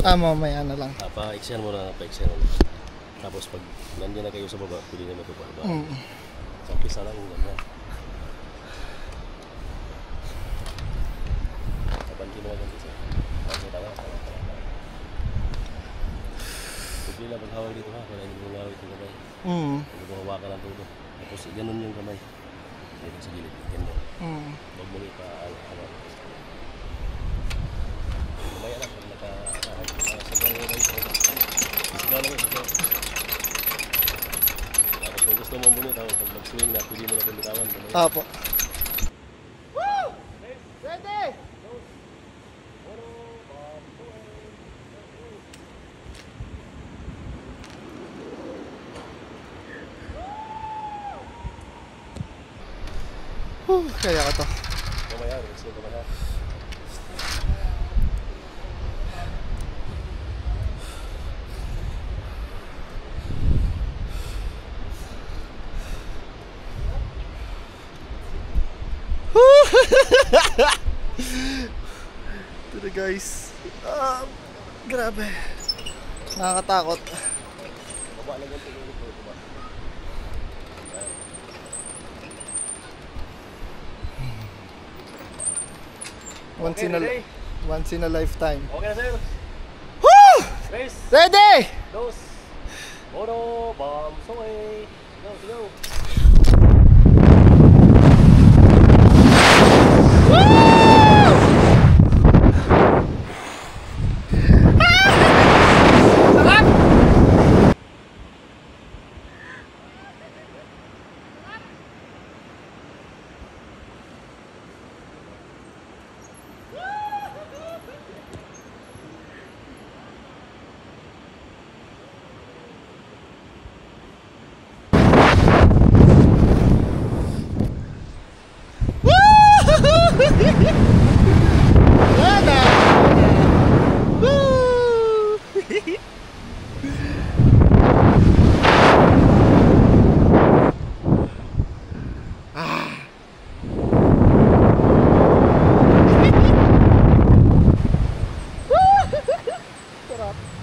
Mamaya na lang. Pa-extend mo na, pa-extend mo. Tapos pag nandiyan na kayo sa baba, pwede na matupalaba. Sa umpisa lang yung ganyan. Kabanti mo lang ganyan siya. Tama. Pwede lang maghawak dito ha, para hindi mo mahawak yung kamay. Hindi mo hawakan ang todo. Tapos ganun yung kamay. Dito sa gilid, ganyan. Huwag mo ipa-alak. Kamay anak, pag nakasagal mo na ito. Sigaw lang ito. Tapos kung gusto mo muna, pag mag-swing na, pwede mo na itong bitawan. Apo. Woo! Ready! Kaya ka to. Kamaya, gusto ko kamaya. Ito na guys. Grabe. Nakakatakot. Baba lang yung tingin ko. Once in a lifetime. Okay na sir. Woo! Race. Ready! Dos. Oro. Bombs away. Go. Sarap.